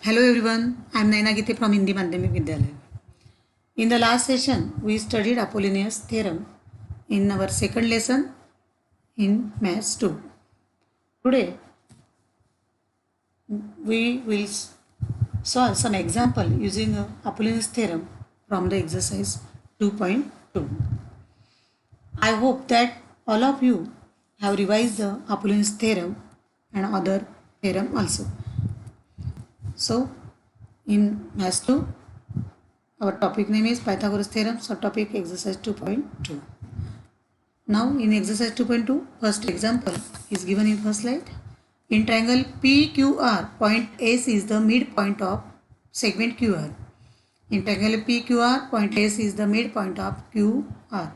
Hello everyone, I am Naina Gite from Hindi Madhyamik Vidyalaya. In the last session, we studied Apollonius theorem in our second lesson in Maths 2. Today, we will solve some example using Apollonius theorem from the exercise 2.2. I hope that all of you have revised the Apollonius theorem and other theorem also. So, in Maths 2, our topic name is Pythagoras theorem, subtopic exercise 2.2. Now in exercise 2.2, first example is given in first slide. In triangle PQR, point S is the midpoint of segment QR. In triangle PQR, point S is the midpoint of QR.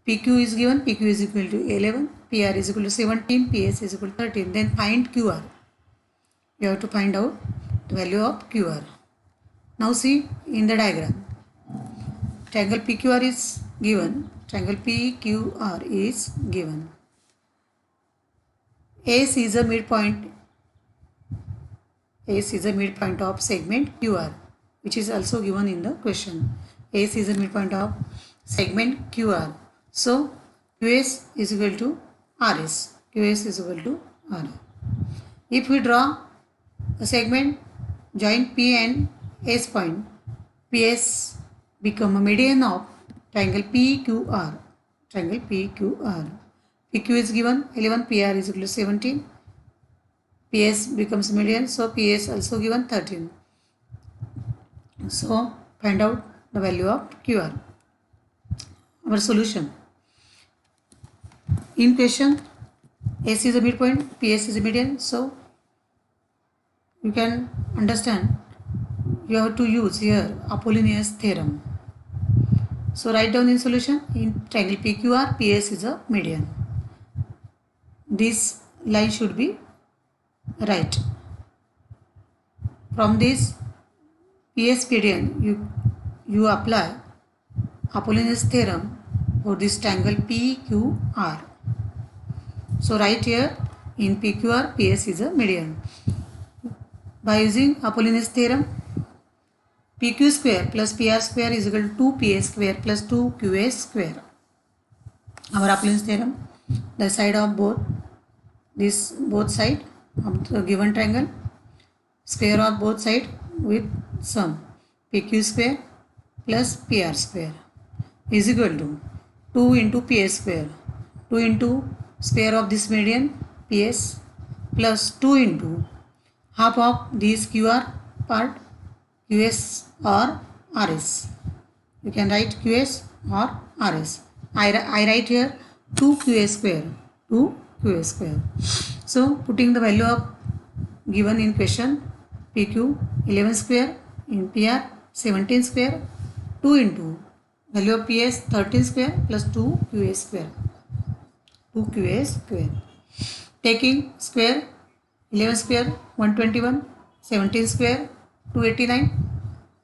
PQ is given, PQ is equal to 11, PR is equal to 17, PS is equal to 13. Then find QR. You have to find out the value of QR. Now see in the diagram. Triangle PQR is given. Triangle PQR is given. S is a midpoint. S is a midpoint of segment QR, which is also given in the question. S is a midpoint of segment QR. So QS is equal to RS. QS is equal to R. If we draw a segment join P and S point, PS become a median of triangle PQR. Triangle PQR. PQ is given 11, PR is equal to 17. PS becomes median, so PS also given 13. So find out the value of QR. Our solution. In question, S is a midpoint, PS is a median, so you can understand you have to use here Apollonius theorem. So write down in solution, in triangle PQR, PS is a median. This line should be right. From this PS median, you apply Apollonius theorem for this triangle PQR. So write here in PQR, PS is a median. By using Apollonius theorem, PQ square plus PR square is equal to 2PS square plus 2QS square. Our Apollonius theorem, the side of both side of the given triangle, square of both side with sum PQ square plus PR square is equal to 2 into PS square, 2 into square of this median PS plus 2 into half of this QR part QS or RS. You can write QS or RS. I write here 2QS square. 2QS square. So putting the value of given in question PQ 11 square in PR 17 square 2 into value of PS 13 square plus 2QS square. 2QS square. Taking square 11 square 121, 17 square 289,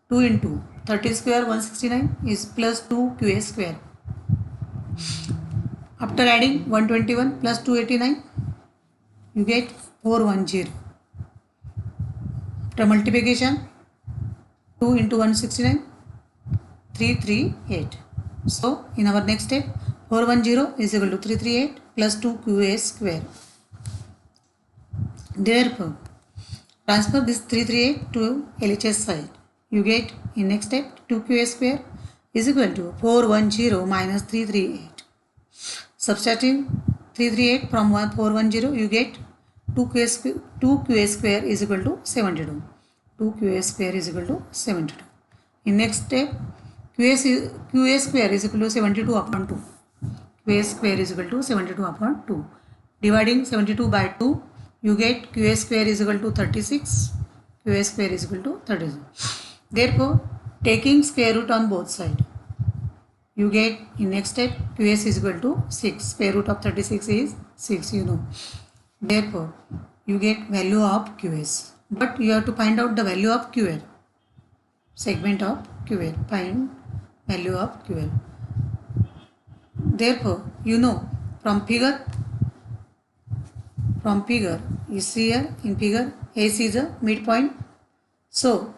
2 into 13 square 169 is plus 2QS square. After adding 121 plus 289, you get 410. After multiplication, 2 into 169, 338. So in our next step, 410 is equal to 338 plus 2QS square. Therefore, transfer this 338 to LHS side. You get in next step 2QS square is equal to 410 minus 338. Subtracting 338 from 410, you get 2QS square is equal to 72. 2QS square is equal to 72. In next step, QS square is equal to 72 upon 2. QS square is equal to 72 upon 2. Dividing 72 by 2, you get QS square is equal to 36. QS square is equal to 36. Therefore, taking square root on both sides, you get in next step QS is equal to 6. Square root of 36 is 6, you know. Therefore, you get value of QS. But you have to find out the value of QL. Segment of QL. Find value of QL. Therefore, you know from figure you see here in figure S is a midpoint So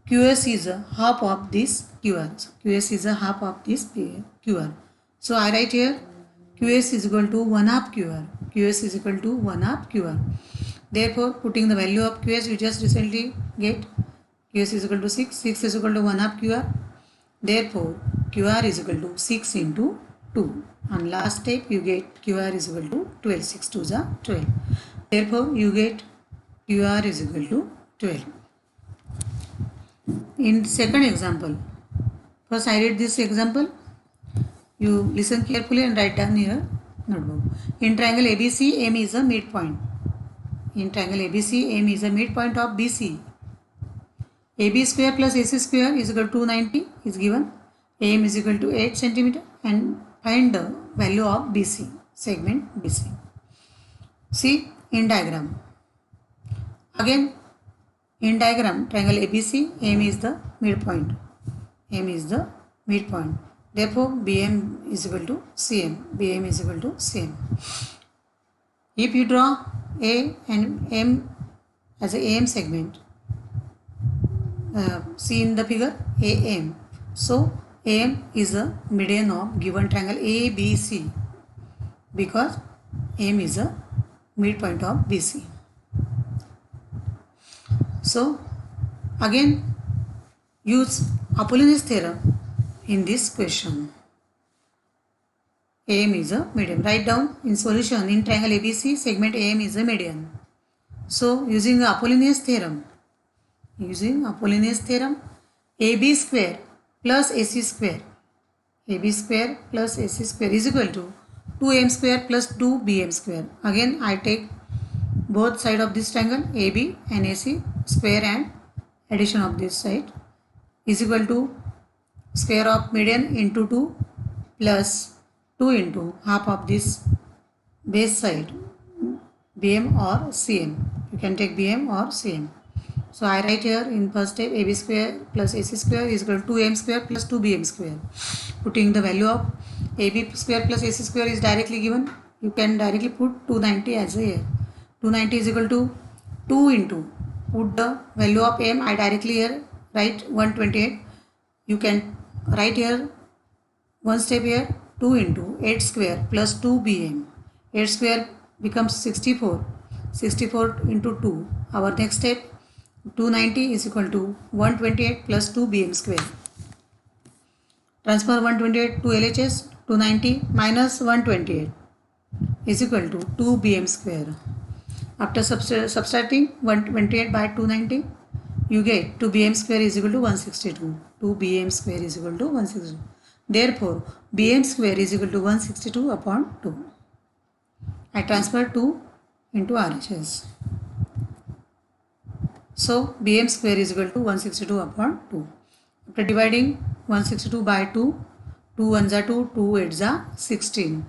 QS is a half of this QR. So QS is a half of this QR. So I write here QS is equal to 1 half QR. QS is equal to 1 half QR. Therefore, putting the value of QS, you just recently get QS is equal to 6. 6 is equal to 1 half QR. Therefore, QR is equal to 6 into 2. And last step, you get QR is equal to 12. 6 2 is 12. Therefore, you get QR is equal to 12. In second example, first I read this example. You listen carefully and write down your notebook. In triangle ABC, M is a midpoint. In triangle ABC, M is a midpoint of BC. AB square plus AC square is equal to 290 is given. AM is equal to 8 centimeter and find the value of BC, segment BC. See in diagram. Again, in diagram, triangle ABC, M is the midpoint. M is the midpoint. Therefore, BM is equal to CM. BM is equal to CM. If you draw A and M as a AM segment, see in the figure AM. So, AM is the median of given triangle ABC because AM is a midpoint of BC. So, again use Apollonius theorem in this question. AM is a median. Write down in solution in triangle ABC segment AM is a median. So, using Apollonius theorem, AB square plus AC square, AB square plus AC square is equal to 2M square plus 2BM square. Again, I take both side of this triangle AB and AC square and addition of this side is equal to square of median into 2 plus 2 into half of this base side BM or CM. You can take BM or CM. So I write here in first step AB square plus AC square is equal to 2M square plus 2BM square. Putting the value of AB square plus AC square is directly given. You can directly put 290 as a here. 290 is equal to 2 into, put the value of M, I directly here write 128. You can write here one step here 2 into 8 square plus 2BM. 8 square becomes 64. 64 into 2. Our next step 290 is equal to 128 plus 2BM square. Transfer 128 to LHS. 290 minus 128 is equal to 2BM square. After subtracting 128 by 290, you get 2BM square is equal to 162. 2BM square is equal to 162. Therefore, BM square is equal to 162 upon 2. I transfer 2 into RHS. So, BM square is equal to 162 upon 2. After dividing 162 by 2, 2 ones are 2, 2 8s are 16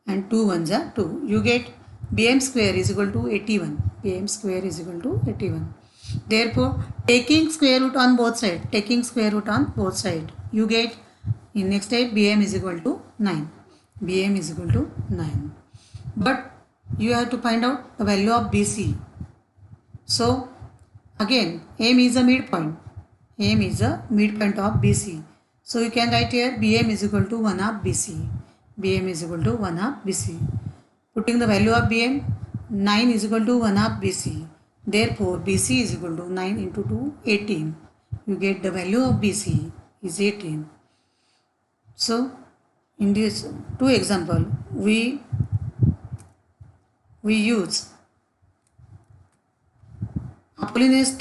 and 2 ones are 2. You get BM square is equal to 81. BM square is equal to 81. Therefore, taking square root on both sides, you get in next step BM is equal to 9. BM is equal to 9. But you have to find out the value of BC. So, again, M is a midpoint. M is a midpoint of BC. So, you can write here BM is equal to 1 half BC. BM is equal to 1 half BC. Putting the value of BM, 9 is equal to 1 half BC. Therefore, BC is equal to 9 into 2, 18. You get the value of BC is 18. So, in this two example, we use Apollonius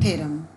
theorem.